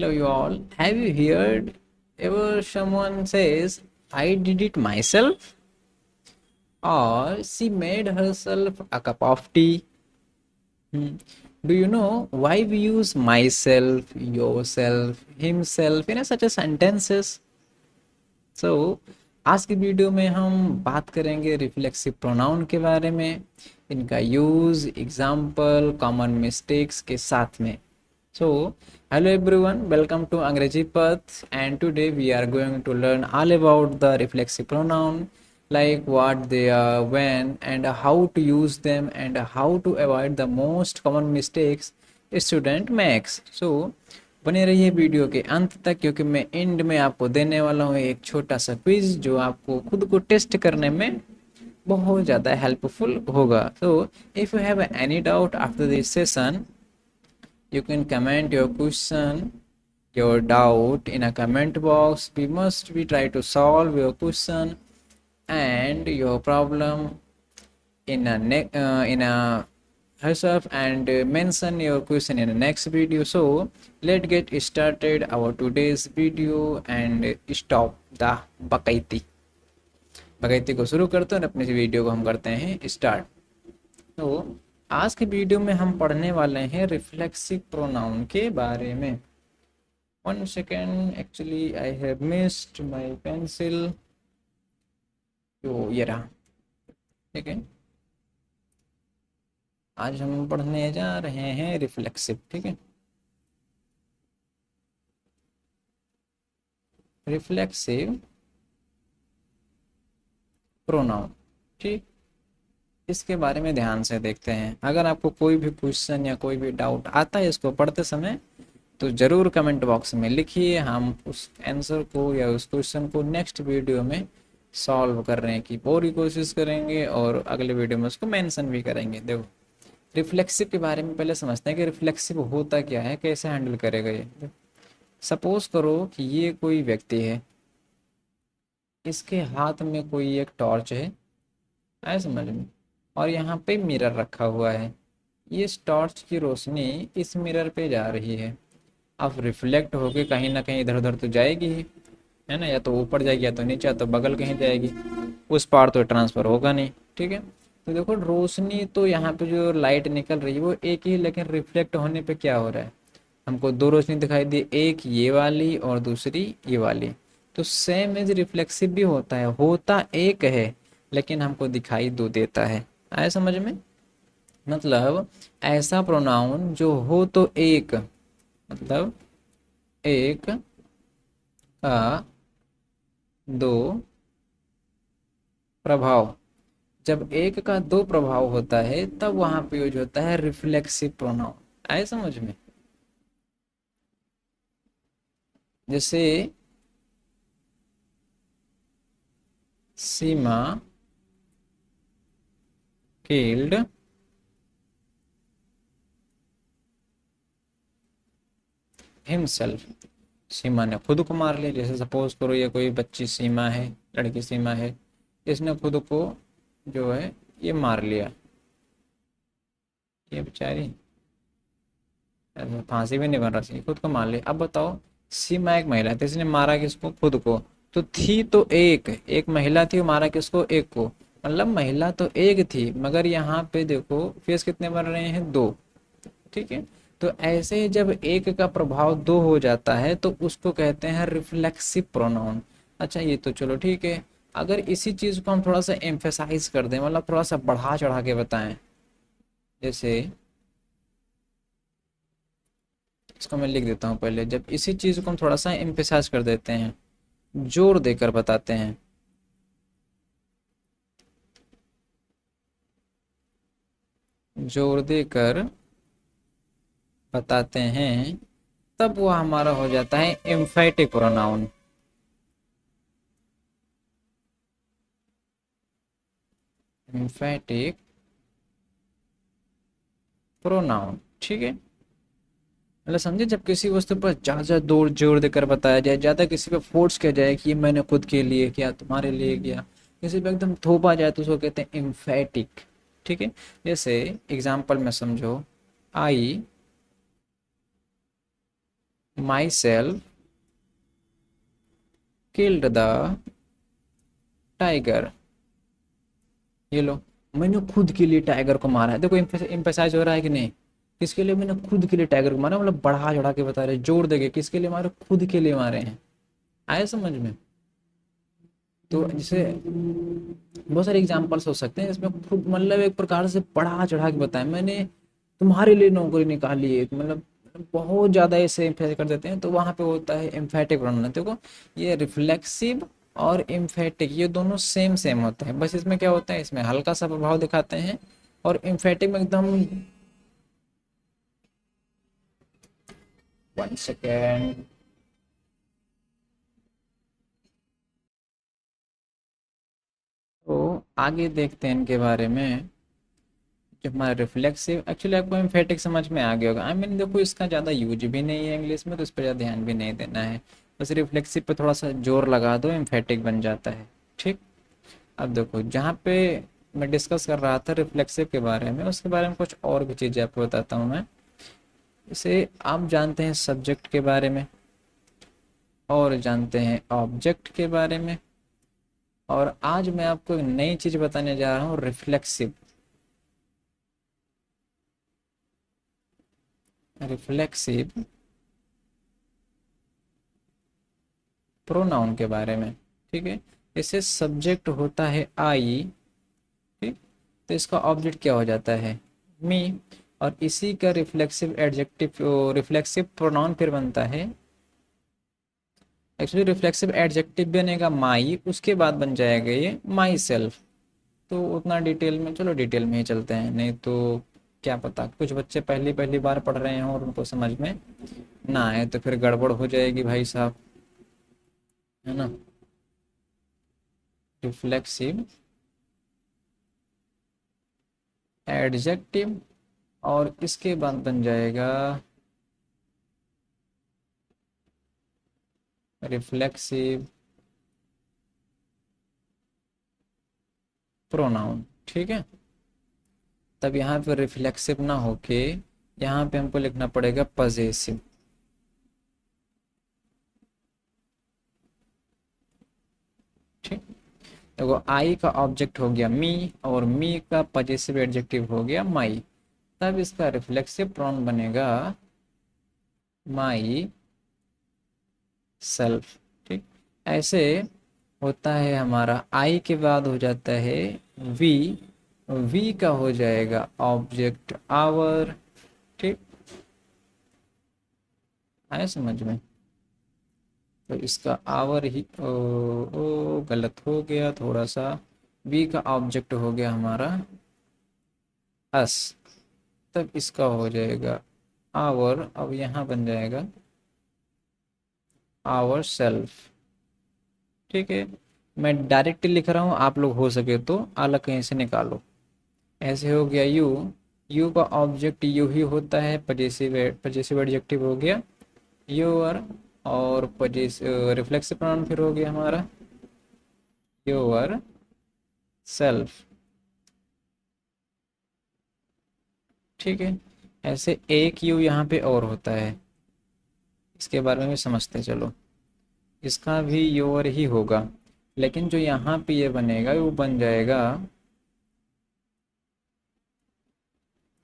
Hello, you all. Have you heard ever someone says, I did it myself? Or she made herself a cup of tea? Hmm. Do you know why we use myself, yourself, himself in such a sentences? So, आज की video में हम बात करेंगे reflexive pronoun के बारे में, इनका यूज, एग्जाम्पल, कॉमन मिस्टेक्स के साथ में. So, hello everyone, welcome to Angreji Path, and today we are going to learn all about the reflexive pronoun, like what they are, when, and how to use them, and how to avoid the most common mistakes student makes. So, बने रहिए video के अंत तक क्योंकि मैं and में आपको देने वाला हूँ एक छोटा सा क्विज जो आपको खुद को टेस्ट करने में बहुत ज़्यादा हेल्पफुल होगा. So, if you have any doubt after this session, you can comment your question, your doubt in a comment box. We must be try to solve your question and your problem in a herself and mention your question in the next video. So let's get started our today's video and stop the बकैती. बकैती को शुरू करते हैं और अपनी video को हम करते हैं स्टार्ट. तो आज के वीडियो में हम पढ़ने वाले हैं रिफ्लेक्सिव प्रोनाउन के बारे में. One second, actually I have missed my pencil. तो ये रहा. ठीक है, आज हम पढ़ने जा रहे हैं रिफ्लेक्सिव. ठीक है, रिफ्लेक्सिव प्रोनाउन. ठीक, इसके बारे में ध्यान से देखते हैं. अगर आपको कोई भी क्वेश्चन या कोई भी डाउट आता है इसको पढ़ते समय तो ज़रूर कमेंट बॉक्स में लिखिए. हम उस आंसर को या उस क्वेश्चन को नेक्स्ट वीडियो में सॉल्व करने की पूरी कोशिश करेंगे और अगले वीडियो में उसको मेंशन भी करेंगे. देखो, रिफ्लेक्सिव के बारे में पहले समझते हैं कि रिफ्लेक्सिव होता क्या है, कैसे हैंडल करेगा ये. सपोज करो कि ये कोई व्यक्ति है, इसके हाथ में कोई एक टॉर्च है, आए समझ में, और यहाँ पे मिरर रखा हुआ है. ये टॉर्च की रोशनी इस मिरर पे जा रही है. अब रिफ्लेक्ट होके कहीं ना कहीं इधर उधर तो जाएगी ही, है ना, या तो ऊपर जाएगी या तो नीचे या तो बगल कहीं जाएगी, उस पार तो ट्रांसफ़र होगा नहीं. ठीक है, तो देखो रोशनी तो यहाँ पे जो लाइट निकल रही है वो एक ही, लेकिन रिफ्लेक्ट होने पे क्या हो रहा है, हमको दो रोशनी दिखाई दी, एक ये वाली और दूसरी ये वाली. तो सेम एज रिफ्लेक्सिव भी होता है, होता एक है लेकिन हमको दिखाई दो देता है. आया समझ में? मतलब ऐसा प्रोनाउन जो हो तो एक, मतलब एक का दो प्रभाव. जब एक का दो प्रभाव होता है तब वहां पे यूज होता है रिफ्लेक्सिव प्रोनाउन. आए समझ में? जैसे सीमा किल्ड हिमसेल्फ. सीमा ने खुद को मार लिया. जैसे सपोज करो ये कोई बच्ची सीमा है, लड़की सीमा है, इसने खुद को जो है ये मार लिया. ये बेचारी फांसी भी नहीं बन रहा, खुद को मार लिया. अब बताओ, सीमा एक महिला थी, इसने मारा किसको? खुद को. तो थी तो एक महिला थी, मारा किसको? एक को. मतलब महिला तो एक थी मगर यहाँ पे देखो फेस कितने बन रहे हैं? दो. ठीक है, तो ऐसे ही जब एक का प्रभाव दो हो जाता है तो उसको कहते हैं रिफ्लेक्सिव प्रोनाउन. अच्छा, ये तो चलो ठीक है. अगर इसी चीज को हम थोड़ा सा एम्फेसाइज कर दें, मतलब थोड़ा सा बढ़ा चढ़ा के बताएं, जैसे इसको मैं लिख देता हूँ पहले. जब इसी चीज को हम थोड़ा सा एम्फेसाइज कर देते हैं, जोर देकर बताते हैं, जोर देकर बताते हैं, तब वो हमारा हो जाता है एम्फेटिक प्रोनाउन. Emphatic pronoun. ठीक है, मतलब समझे, जब किसी वस्तु पर ज्यादा जोर जोर देकर बताया जाए, ज्यादा किसी पे फोर्स किया जाए कि ये मैंने खुद के लिए किया, तुम्हारे लिए किया, किसी पे एकदम थोपा जाए तो उसको कहते हैं एम्फेटिक. ठीक है, जैसे एग्जाम्पल में समझो, I myself killed the tiger. ये लो, मैंने खुद के लिए टाइगर को मारा है। देखो एम्फेसाइज हो रहा है कि नहीं, किसके लिए मैंने खुद के लिए टाइगर को मारा, मतलब बढ़ा चढ़ा के बता रहे, जोर देके किसके लिए मारे, खुद के लिए मारे हैं। आए समझ में? तो जैसे बहुत सारे एग्जाम्पल्स हो सकते हैं इसमें, खुद मतलब एक प्रकार से बढ़ा चढ़ा के बताया मैंने तुम्हारे लिए नौकरी निकाली है, मतलब बहुत ज़्यादा ऐसे एम्फेसाइज कर देते हैं, तो वहाँ पे होता है एम्फेटिक प्रोनाउन। देखो ये रिफ्लेक्सिव और एम्फेटिक ये दोनों सेम सेम होते हैं, बस इसमें क्या होता है, इसमें हल्का सा प्रभाव दिखाते हैं, और एम्फेटिक में एकदम। 1 सेकेंड। तो आगे देखते हैं इनके बारे में। जो हमारा रिफ्लेक्सिव, एक्चुअली आपको एम्फेटिक समझ में आ गया होगा। आई मीन देखो इसका ज़्यादा यूज भी नहीं है इंग्लिश में, तो इस पर ज़्यादा ध्यान भी नहीं देना है, बस रिफ्लेक्सिव पे थोड़ा सा जोर लगा दो, एम्फेटिक बन जाता है। ठीक। अब देखो जहाँ पे मैं डिस्कस कर रहा था रिफ्लेक्सिव के बारे में, उसके बारे में कुछ और भी चीज़ें आपको बताता हूँ मैं। जैसे आप जानते हैं सब्जेक्ट के बारे में, और जानते हैं ऑब्जेक्ट के बारे में, और आज मैं आपको एक नई चीज़ बताने जा रहा हूँ, रिफ्लेक्सिव। रिफ्लेक्सिव प्रोनाउन के बारे में। ठीक है। इसे सब्जेक्ट होता है आई। ठीक। तो इसका ऑब्जेक्ट क्या हो जाता है, मी। और इसी का रिफ्लेक्सिव एडजेक्टिव, रिफ्लेक्सिव प्रोनाउन फिर बनता है, एक्चुअली रिफ्लेक्सिव एडजेक्टिव बनेगा माई, उसके बाद बन जाएगा ये माई सेल्फ। तो उतना डिटेल में, चलो डिटेल में ही चलते हैं, नहीं तो क्या पता कुछ बच्चे पहली पहली बार पढ़ रहे हैं और उनको समझ में ना आए, तो फिर गड़बड़ हो जाएगी भाई साहब, है ना। रिफ्लेक्सिव एडजेक्टिव, और इसके बाद बन जाएगा रिफ्लेक्सिव प्रोनाउन। ठीक है। तब यहाँ पे रिफ्लेक्सिव ना होके यहाँ पे हमको लिखना पड़ेगा पजेसिव। ठीक। देखो आई का ऑब्जेक्ट हो गया मी, और मी का पजेसिव एडजेक्टिव हो गया माई, तब इसका रिफ्लेक्सिव प्रोनाउन बनेगा माई सेल्फ। ठीक। ऐसे होता है हमारा, आई के बाद हो जाता है वी, वी का हो जाएगा ऑब्जेक्ट आवर। ठीक। आया समझ में? तो इसका आवर ही गलत हो गया थोड़ा सा, वी का ऑब्जेक्ट हो गया हमारा अस, तब इसका हो जाएगा आवर, अब यहाँ बन जाएगा आवर सेल्फ। ठीक है। मैं डायरेक्टली लिख रहा हूँ, आप लोग हो सके तो अलग कहीं से निकालो। ऐसे हो गया यू, यू का ऑब्जेक्ट यू ही होता है, पजेसिव पजेसिव एडजेक्टिव हो गया योर, और पजेसिव रिफ्लेक्सिव प्रोनाउन फिर हो गया हमारा योर सेल्फ। ठीक है। ऐसे एक यू यहाँ पे और होता है, इसके बारे में भी समझते हैं चलो। इसका भी योर ही होगा, लेकिन जो यहाँ पे ये बनेगा वो बन जाएगा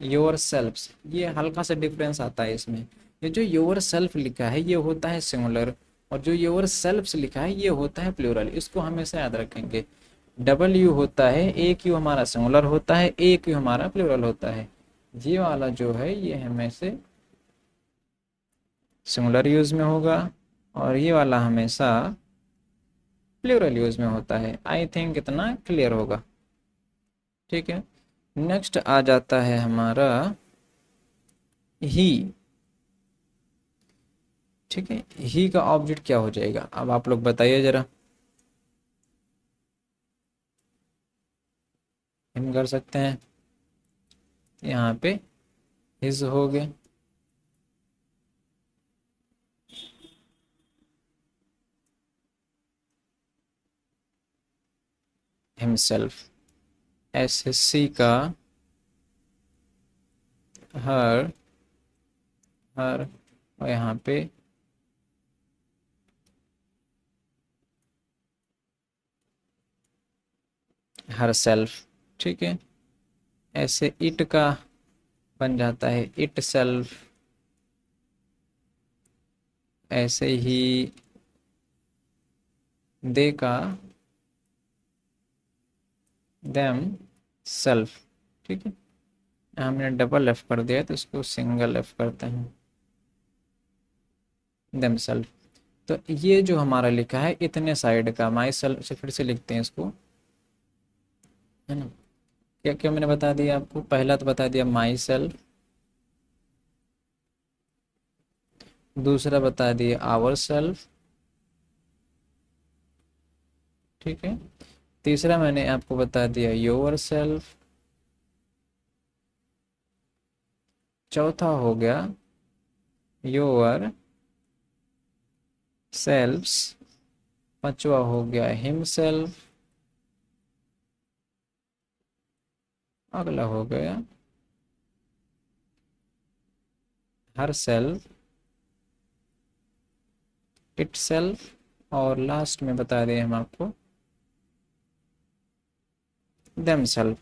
योर सेल्फ्स। ये हल्का सा डिफरेंस आता है इसमें, ये जो योर सेल्फ लिखा है ये होता है सिंगुलर, और जो योर सेल्फ्स लिखा है ये होता है प्लूरल, इसको हमेशा याद रखेंगे। डबल यू होता है, एक यू हमारा सिंगुलर होता है, एक यू हमारा प्लूरल होता है। ये वाला जो है ये हमेशा सिंगुलर यूज में होगा, और ये वाला हमेशा प्लूरल यूज में होता है। आई थिंक इतना क्लियर होगा। ठीक है। नेक्स्ट आ जाता है हमारा ही। ठीक है। ही का ऑब्जेक्ट क्या हो जाएगा, अब आप लोग बताइए जरा, हम कर सकते हैं यहाँ पे हिज हो गए, हिमसेल्फ। एसएससी का हर, हर, और यहाँ पे हर सेल्फ, ठीक है। ऐसे इट का बन जाता है इट सेल्फ, ऐसे ही दे का देम सेल्फ, ठीक है। हमने डबल एफ कर दिया तो इसको सिंगल एफ करते हैं, देम सेल्फ। तो ये जो हमारा लिखा है इतने साइड का माई सेल्फ से, फिर से लिखते हैं इसको, है ना। क्या क्या मैंने बता दिया आपको, पहला तो बता दिया माई सेल्फ, दूसरा बता दिया आवर सेल्फ, ठीक है। तीसरा मैंने आपको बता दिया योर सेल्फ, चौथा हो गया योर सेल्फ्स, पांचवा हो गया हिम सेल्फ, अगला हो गया हर सेल्फ, इट सेल्फ, और लास्ट में बता दें हम आपको देम सेल्फ।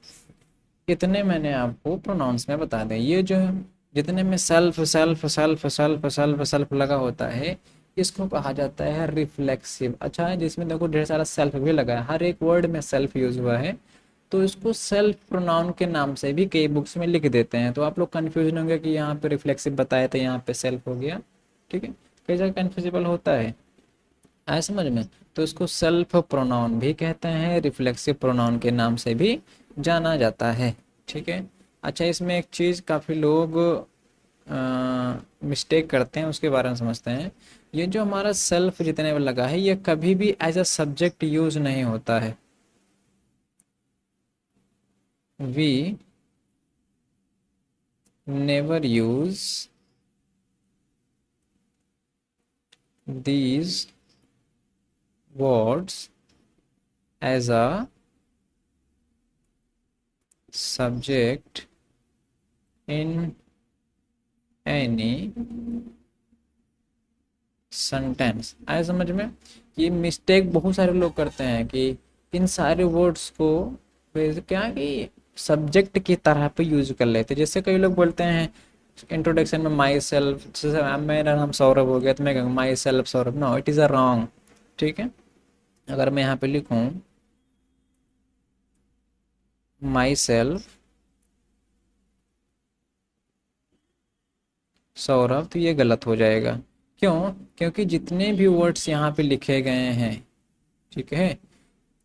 इतने मैंने आपको प्रोनाउंस में बता दें। ये जो है जितने में self self self self self self लगा होता है इसको कहा जाता है रिफ्लेक्सिव। अच्छा है, जिसमें देखो ढेर सारा सेल्फ भी लगा है, हर एक वर्ड में सेल्फ यूज हुआ है, तो इसको सेल्फ प्रोनाउन के नाम से भी कई बुक्स में लिख देते हैं। तो आप लोग कन्फ्यूजन होंगे कि यहाँ पे रिफ्लेक्सिव बताया था, यहाँ पे सेल्फ हो गया, ठीक है। कई जगह कन्फ्यूजिबल होता है, आया समझ में। तो इसको सेल्फ प्रोनाउन भी कहते हैं, रिफ्लेक्सिव प्रोनाउन के नाम से भी जाना जाता है, ठीक है। अच्छा, इसमें एक चीज़ काफ़ी लोग मिस्टेक करते हैं, उसके बारे में समझते हैं। ये जो हमारा सेल्फ जितने में लगा है ये कभी भी एज अ सब्जेक्ट यूज नहीं होता है। We never use these words as a subject in any sentence। आया समझ में। ये मिस्टेक बहुत सारे लोग करते हैं कि इन सारे वर्ड्स को क्या कि सब्जेक्ट की तरह पे यूज कर लेते हैं। जैसे कई लोग बोलते हैं इंट्रोडक्शन में माई सेल्फ, जैसे मेरा नाम सौरभ हो गया तो मैं कहूँगा myself Saurabh, no it is a wrong, ठीक है। अगर मैं यहाँ पे लिखूँ माई सेल्फ सौरभ तो ये गलत हो जाएगा। क्यों? क्योंकि जितने भी वर्ड्स यहाँ पे लिखे गए हैं, ठीक है,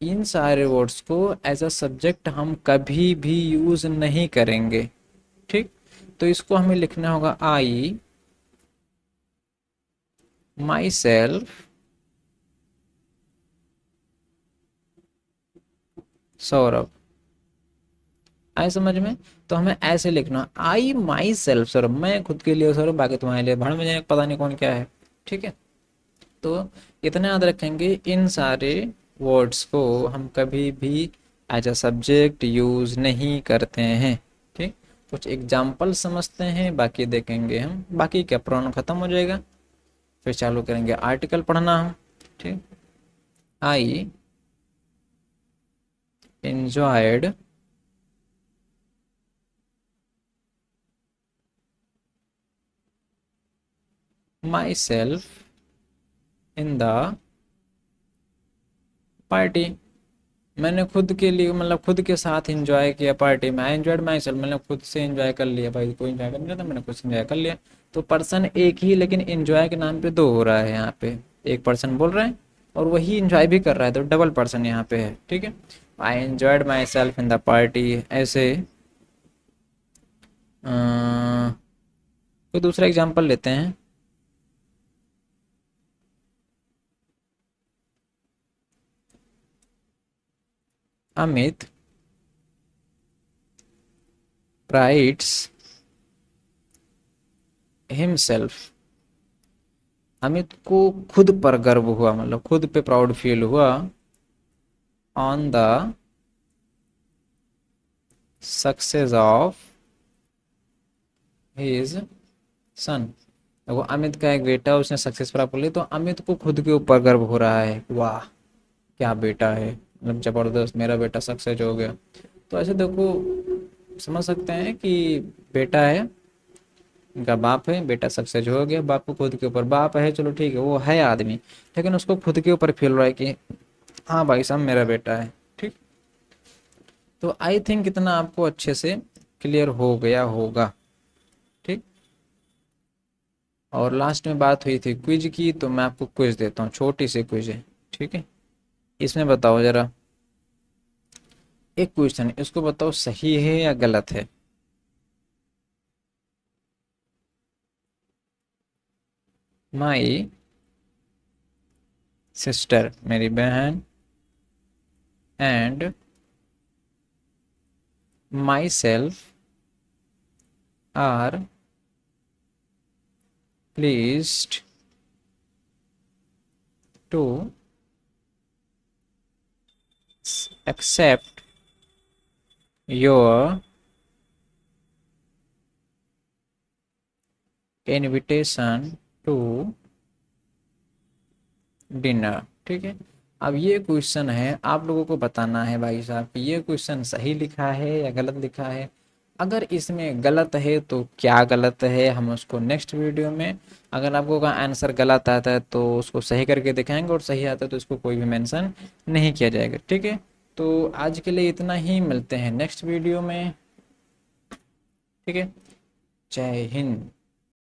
इन सारे वर्ड्स को एज अ सब्जेक्ट हम कभी भी यूज नहीं करेंगे, ठीक। तो इसको हमें लिखना होगा आई माई सेल्फ सौरभ। आए समझ में। तो हमें ऐसे लिखना आई माई सेल्फ सौरभ, मैं खुद के लिए सौरभ, बाकी तुम्हारे लिए भड़ में जाने पता नहीं कौन क्या है, ठीक है। तो इतना याद रखेंगे, इन सारे वर्ड्स को हम कभी भी एज अ सब्जेक्ट यूज नहीं करते हैं, ठीक। कुछ एग्जाम्पल समझते हैं, बाकी देखेंगे हम, बाकी क्या प्रोनाउन खत्म हो जाएगा, फिर चालू करेंगे आर्टिकल पढ़ना हम, ठीक। आई enjoyed myself in the party. मैंने खुद के लिए मतलब खुद के साथ एंजॉय किया पार्टी में। आई एंजॉयड माई सेल्फ, मैंने खुद से एंजॉय कर लिया, भाई कोई एंजॉय कर रहा था मैंने खुद से एंजॉय कर लिया। तो पर्सन एक ही, लेकिन एंजॉय के नाम पे दो हो रहा है यहाँ पे। एक पर्सन बोल रहे हैं और वही एंजॉय भी कर रहा है, तो डबल पर्सन यहाँ पे है, ठीक है। I enjoyed my self in the party, ऐसे। कोई दूसरा एग्जाम्पल लेते हैं। अमित प्राइड्स हिमसेल्फ, अमित को खुद पर गर्व हुआ, मतलब खुद पे प्राउड फील हुआ, on the success of his son. देखो अमित का एक बेटा, उसने सक्सेस प्राप्त कर ली, तो अमित को खुद के ऊपर गर्व हो रहा है, वाह क्या बेटा है, मतलब ज़बरदस्त मेरा बेटा सक्सेस हो गया। तो ऐसे देखो समझ सकते हैं कि बेटा है, इनका बाप है, बेटा सक्सेस हो गया, बाप को खुद के ऊपर, बाप है चलो ठीक है वो है आदमी, लेकिन उसको खुद के ऊपर फील रहा है कि हाँ भाई साहब मेरा बेटा है। ठीक, तो आई थिंक इतना आपको अच्छे से क्लियर हो गया होगा। ठीक, और लास्ट में बात हुई थी क्विज की, तो मैं आपको क्विज देता हूँ, छोटी सी क्विज है। ठीक है, इसमें बताओ जरा, एक क्वेश्चन, इसको बताओ सही है या गलत है। माई सिस्टर, मेरी बहन, and myself are pleased to accept your invitation to dinner. ठीक है, अब ये क्वेश्चन है, आप लोगों को बताना है भाई साहब कि ये क्वेश्चन सही लिखा है या गलत लिखा है। अगर इसमें गलत है तो क्या गलत है, हम उसको नेक्स्ट वीडियो में, अगर आपको का आंसर गलत आता है तो उसको सही करके दिखाएंगे, और सही आता है तो इसको कोई भी मेंशन नहीं किया जाएगा। ठीक है, तो आज के लिए इतना ही, मिलते हैं नेक्स्ट वीडियो में। ठीक है, जय हिंद।